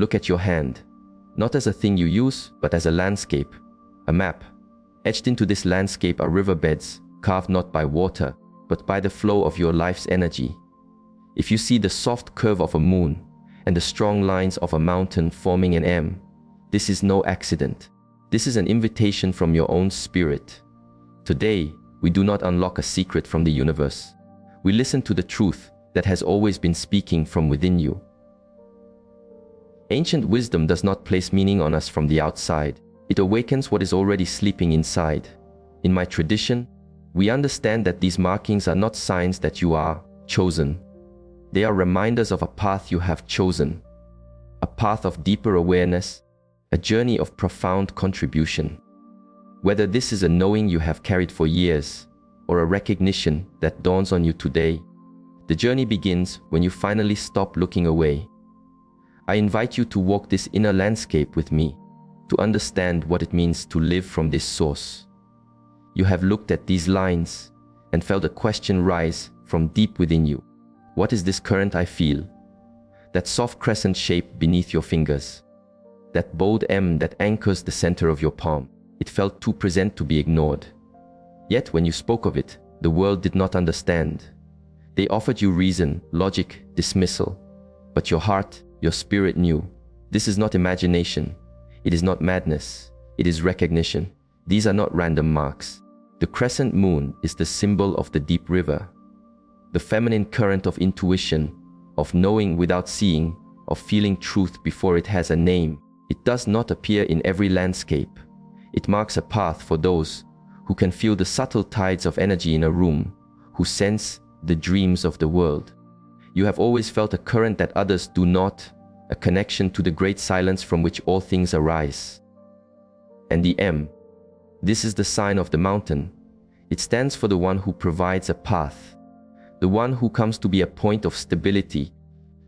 Look at your hand, not as a thing you use, but as a landscape, a map. Etched into this landscape are riverbeds, carved not by water, but by the flow of your life's energy. If you see the soft curve of a moon and the strong lines of a mountain forming an M, this is no accident. This is an invitation from your own spirit. Today, we do not unlock a secret from the universe. We listen to the truth that has always been speaking from within you. Ancient wisdom does not place meaning on us from the outside. It awakens what is already sleeping inside. In my tradition, we understand that these markings are not signs that you are chosen. They are reminders of a path you have chosen, a path of deeper awareness, a journey of profound contribution. Whether this is a knowing you have carried for years or a recognition that dawns on you today, the journey begins when you finally stop looking away. I invite you to walk this inner landscape with me, to understand what it means to live from this source. You have looked at these lines and felt a question rise from deep within you. What is this current I feel? That soft crescent shape beneath your fingers. That bold M that anchors the center of your palm. It felt too present to be ignored. Yet when you spoke of it, the world did not understand. They offered you reason, logic, dismissal. But your heart, your spirit knew. This is not imagination. It is not madness. It is recognition. These are not random marks. The crescent moon is the symbol of the deep river. The feminine current of intuition, of knowing without seeing, of feeling truth before it has a name. It does not appear in every landscape. It marks a path for those who can feel the subtle tides of energy in a room, who sense the dreams of the world. You have always felt a current that others do not, a connection to the great silence from which all things arise. And the M, this is the sign of the mountain. It stands for the one who provides a path, the one who comes to be a point of stability,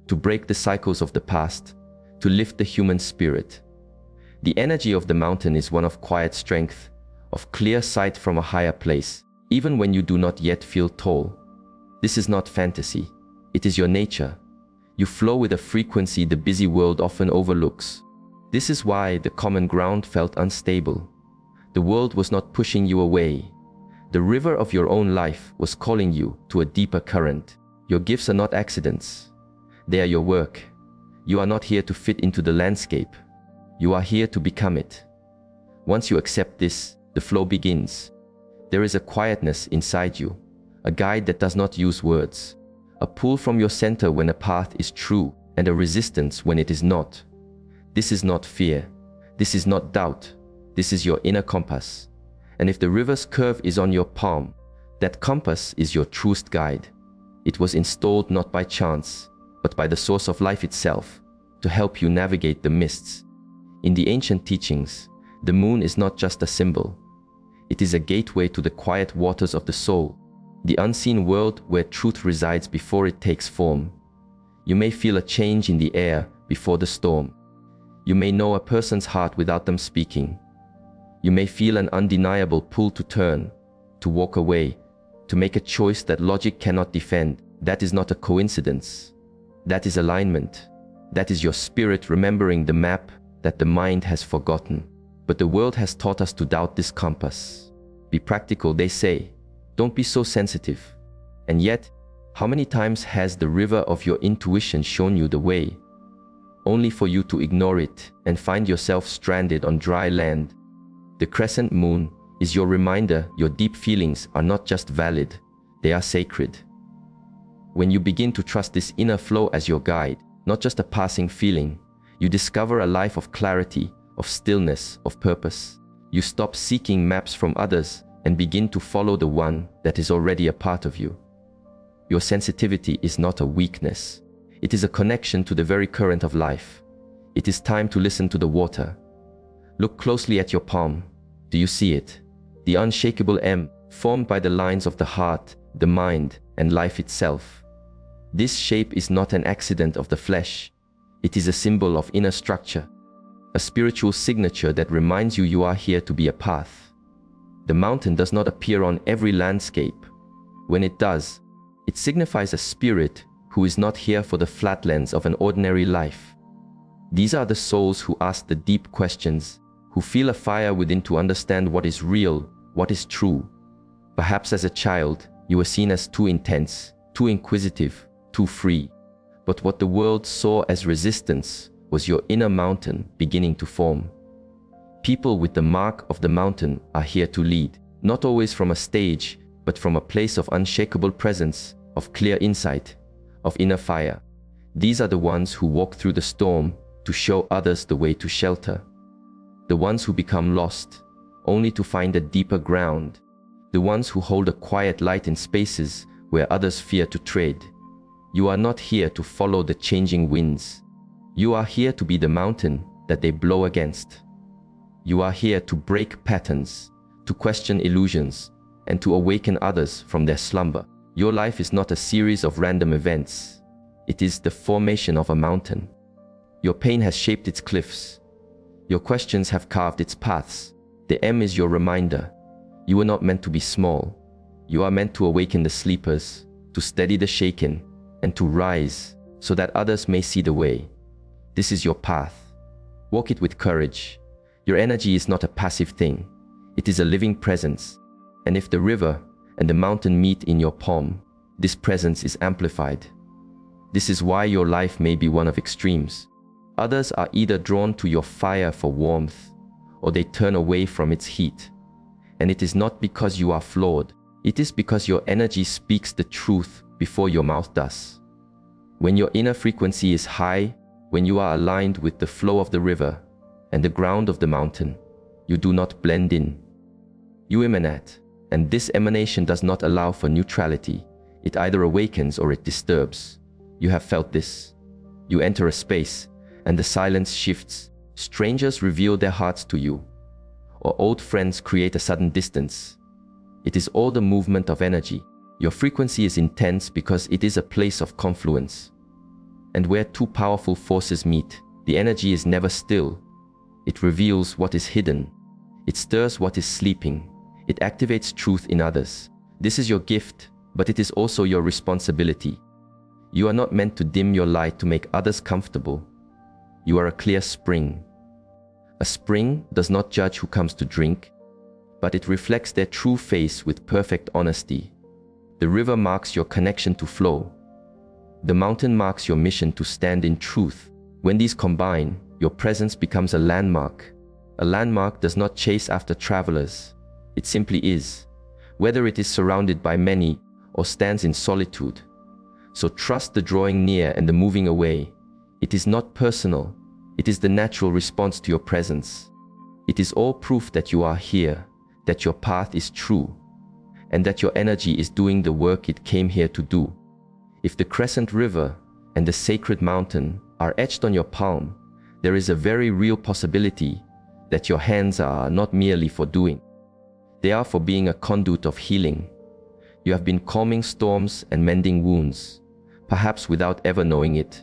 to break the cycles of the past, to lift the human spirit. The energy of the mountain is one of quiet strength, of clear sight from a higher place, even when you do not yet feel tall. This is not fantasy. It is your nature. You flow with a frequency the busy world often overlooks. This is why the common ground felt unstable. The world was not pushing you away. The river of your own life was calling you to a deeper current. Your gifts are not accidents. They are your work. You are not here to fit into the landscape. You are here to become it. Once you accept this, the flow begins. There is a quietness inside you, a guide that does not use words, a pull from your center when a path is true, and a resistance when it is not. This is not fear. This is not doubt. This is your inner compass. And if the river's curve is on your palm, that compass is your truest guide. It was installed not by chance, but by the source of life itself, to help you navigate the mists. In the ancient teachings, the moon is not just a symbol. It is a gateway to the quiet waters of the soul, the unseen world where truth resides before it takes form. You may feel a change in the air before the storm. You may know a person's heart without them speaking. You may feel an undeniable pull to turn, to walk away, to make a choice that logic cannot defend. That is not a coincidence. That is alignment. That is your spirit remembering the map that the mind has forgotten. But the world has taught us to doubt this compass. Be practical, they say. Don't be so sensitive. And yet, how many times has the river of your intuition shown you the way, only for you to ignore it and find yourself stranded on dry land? The crescent moon is your reminder your deep feelings are not just valid, they are sacred. When you begin to trust this inner flow as your guide, not just a passing feeling, you discover a life of clarity, of stillness, of purpose. You stop seeking maps from others and begin to follow the one that is already a part of you. Your sensitivity is not a weakness. It is a connection to the very current of life. It is time to listen to the water. Look closely at your palm. Do you see it? The unshakable M, formed by the lines of the heart, the mind, and life itself. This shape is not an accident of the flesh. It is a symbol of inner structure, a spiritual signature that reminds you are here to be a path. The mountain does not appear on every landscape. When it does, it signifies a spirit who is not here for the flatlands of an ordinary life. These are the souls who ask the deep questions, who feel a fire within to understand what is real, what is true. Perhaps as a child, you were seen as too intense, too inquisitive, too free. But what the world saw as resistance was your inner mountain beginning to form. People with the mark of the mountain are here to lead, not always from a stage, but from a place of unshakable presence, of clear insight, of inner fire. These are the ones who walk through the storm to show others the way to shelter. The ones who become lost, only to find a deeper ground. The ones who hold a quiet light in spaces where others fear to tread. You are not here to follow the changing winds. You are here to be the mountain that they blow against. You are here to break patterns, to question illusions, and to awaken others from their slumber. Your life is not a series of random events. It is the formation of a mountain. Your pain has shaped its cliffs. Your questions have carved its paths. The M is your reminder. You were not meant to be small. You are meant to awaken the sleepers, to steady the shaken, and to rise so that others may see the way. This is your path. Walk it with courage. Your energy is not a passive thing. It is a living presence. And if the river and the mountain meet in your palm, this presence is amplified. This is why your life may be one of extremes. Others are either drawn to your fire for warmth, or they turn away from its heat. And it is not because you are flawed. It is because your energy speaks the truth before your mouth does. When your inner frequency is high, when you are aligned with the flow of the river and the ground of the mountain, you do not blend in. You emanate, and this emanation does not allow for neutrality. It either awakens or it disturbs. You have felt this. You enter a space, and the silence shifts. Strangers reveal their hearts to you, or old friends create a sudden distance. It is all the movement of energy. Your frequency is intense because it is a place of confluence. And where two powerful forces meet, the energy is never still. It reveals what is hidden. It stirs what is sleeping. It activates truth in others. This is your gift, but it is also your responsibility. You are not meant to dim your light to make others comfortable. You are a clear spring. A spring does not judge who comes to drink, but it reflects their true face with perfect honesty. The river marks your connection to flow. The mountain marks your mission to stand in truth. When these combine, your presence becomes a landmark. A landmark does not chase after travelers. It simply is, whether it is surrounded by many or stands in solitude. So trust the drawing near and the moving away. It is not personal. It is the natural response to your presence. It is all proof that you are here, that your path is true, and that your energy is doing the work it came here to do. If the Crescent River and the sacred mountain are etched on your palm, there is a very real possibility that your hands are not merely for doing. They are for being a conduit of healing. You have been calming storms and mending wounds, perhaps without ever knowing it,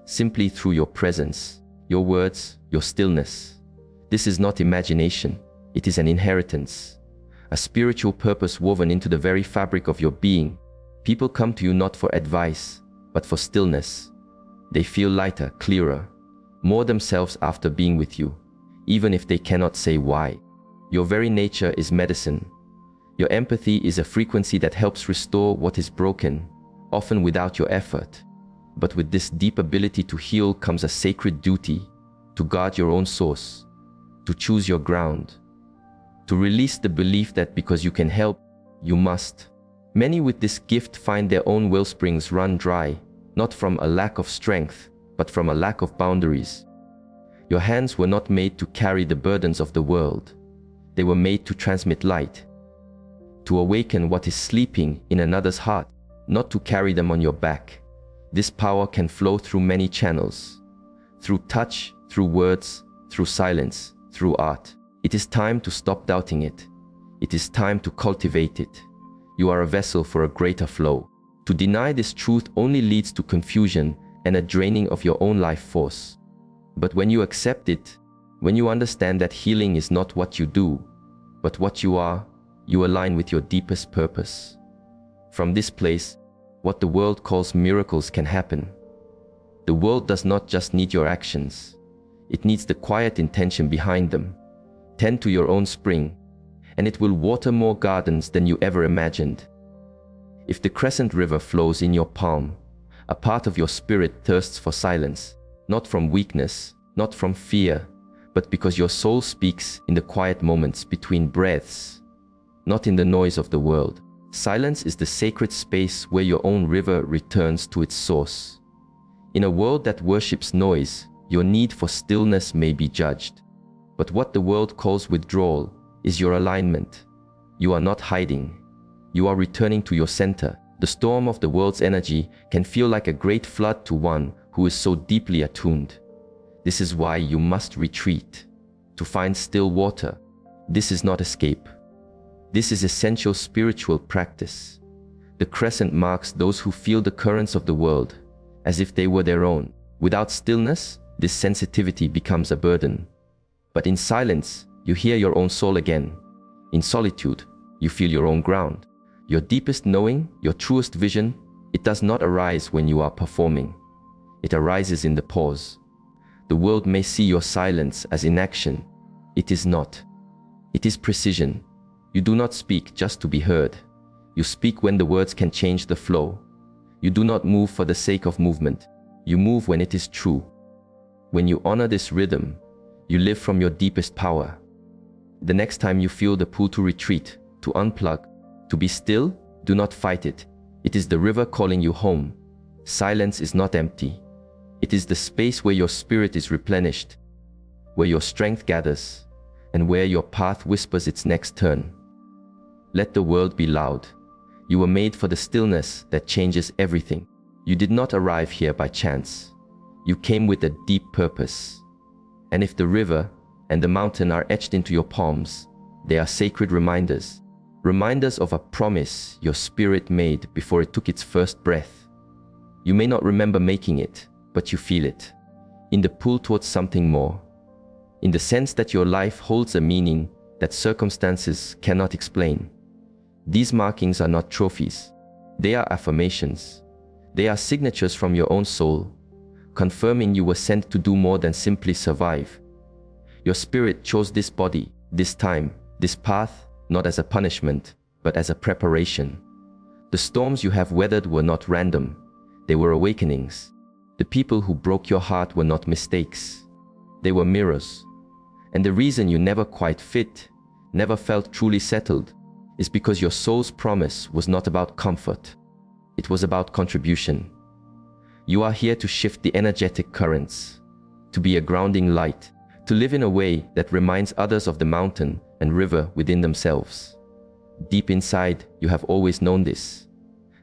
simply through your presence, your words, your stillness. This is not imagination. It is an inheritance, a spiritual purpose woven into the very fabric of your being. People come to you not for advice, but for stillness. They feel lighter, clearer, more themselves after being with you, even if they cannot say why. Your very nature is medicine. Your empathy is a frequency that helps restore what is broken, often without your effort. But with this deep ability to heal comes a sacred duty to guard your own source, to choose your ground, to release the belief that because you can help, you must. Many with this gift find their own wellsprings run dry, not from a lack of strength, but from a lack of boundaries. Your hands were not made to carry the burdens of the world. They were made to transmit light, to awaken what is sleeping in another's heart, not to carry them on your back. This power can flow through many channels, through touch, through words, through silence, through art. It is time to stop doubting it. It is time to cultivate it. You are a vessel for a greater flow. To deny this truth only leads to confusion and a draining of your own life force. But when you accept it, when you understand that healing is not what you do, but what you are, you align with your deepest purpose. From this place, what the world calls miracles can happen. The world does not just need your actions. It needs the quiet intention behind them. Tend to your own spring, and it will water more gardens than you ever imagined. If the Crescent River flows in your palm, a part of your spirit thirsts for silence, not from weakness, not from fear, but because your soul speaks in the quiet moments between breaths, not in the noise of the world. Silence is the sacred space where your own river returns to its source. In a world that worships noise, your need for stillness may be judged. But what the world calls withdrawal is your alignment. You are not hiding. You are returning to your center. The storm of the world's energy can feel like a great flood to one who is so deeply attuned. This is why you must retreat, to find still water. This is not escape. This is essential spiritual practice. The Crescent marks those who feel the currents of the world as if they were their own. Without stillness, this sensitivity becomes a burden. But in silence, you hear your own soul again. In solitude, you feel your own ground. Your deepest knowing, your truest vision, it does not arise when you are performing. It arises in the pause. The world may see your silence as inaction. It is not. It is precision. You do not speak just to be heard. You speak when the words can change the flow. You do not move for the sake of movement. You move when it is true. When you honor this rhythm, you live from your deepest power. The next time you feel the pull to retreat, to unplug, to be still, do not fight it. It is the river calling you home. Silence is not empty. It is the space where your spirit is replenished, where your strength gathers, and where your path whispers its next turn. Let the world be loud. You were made for the stillness that changes everything. You did not arrive here by chance. You came with a deep purpose. And if the river and the mountain are etched into your palms, they are sacred reminders. Reminders of a promise your spirit made before it took its first breath. You may not remember making it, but you feel it. In the pull towards something more. In the sense that your life holds a meaning that circumstances cannot explain. These markings are not trophies. They are affirmations. They are signatures from your own soul, confirming you were sent to do more than simply survive. Your spirit chose this body, this time, this path, not as a punishment, but as a preparation. The storms you have weathered were not random. They were awakenings. The people who broke your heart were not mistakes. They were mirrors. And the reason you never quite fit, never felt truly settled, is because your soul's promise was not about comfort. It was about contribution. You are here to shift the energetic currents, to be a grounding light, to live in a way that reminds others of the mountain and river within themselves. Deep inside, you have always known this.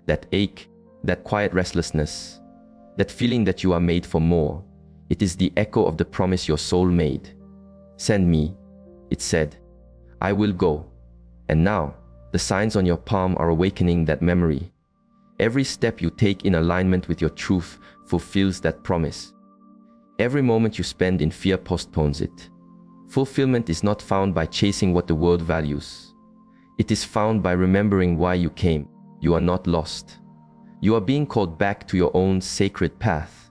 That ache, that quiet restlessness, that feeling that you are made for more. It is the echo of the promise your soul made. Send me, it said. I will go. And now, the signs on your palm are awakening that memory. Every step you take in alignment with your truth fulfills that promise. Every moment you spend in fear postpones it. Fulfillment is not found by chasing what the world values. It is found by remembering why you came. You are not lost. You are being called back to your own sacred path.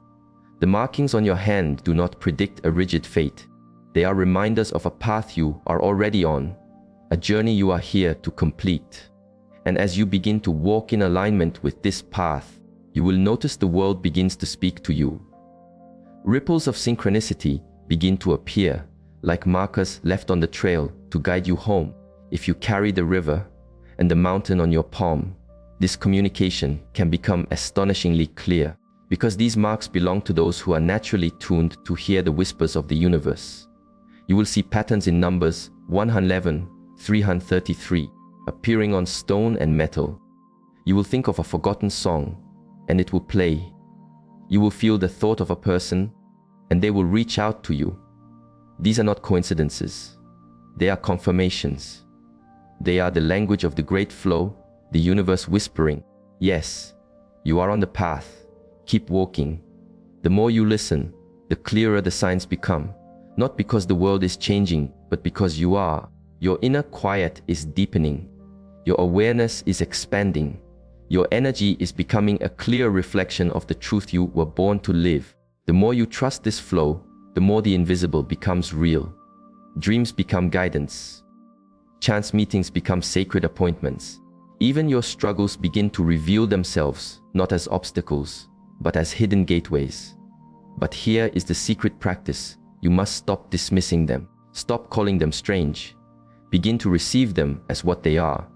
The markings on your hand do not predict a rigid fate. They are reminders of a path you are already on, a journey you are here to complete. And as you begin to walk in alignment with this path, you will notice the world begins to speak to you. Ripples of synchronicity begin to appear, like markers left on the trail to guide you home. If you carry the river and the mountain on your palm, this communication can become astonishingly clear, because these marks belong to those who are naturally tuned to hear the whispers of the universe. You will see patterns in numbers 111, 333, appearing on stone and metal. You will think of a forgotten song, and it will play. You will feel the thought of a person, and they will reach out to you. These are not coincidences. They are confirmations. They are the language of the great flow, the universe whispering, yes, you are on the path. Keep walking. The more you listen, the clearer the signs become. Not because the world is changing, but because you are. Your inner quiet is deepening. Your awareness is expanding. Your energy is becoming a clear reflection of the truth you were born to live. The more you trust this flow, the more the invisible becomes real. Dreams become guidance. Chance meetings become sacred appointments. Even your struggles begin to reveal themselves, not as obstacles, but as hidden gateways. But here is the secret practice. You must stop dismissing them. Stop calling them strange. Begin to receive them as what they are.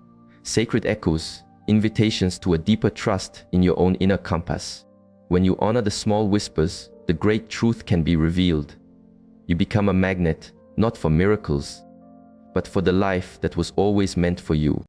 Sacred echoes, invitations to a deeper trust in your own inner compass. When you honor the small whispers, the great truth can be revealed. You become a magnet, not for miracles, but for the life that was always meant for you.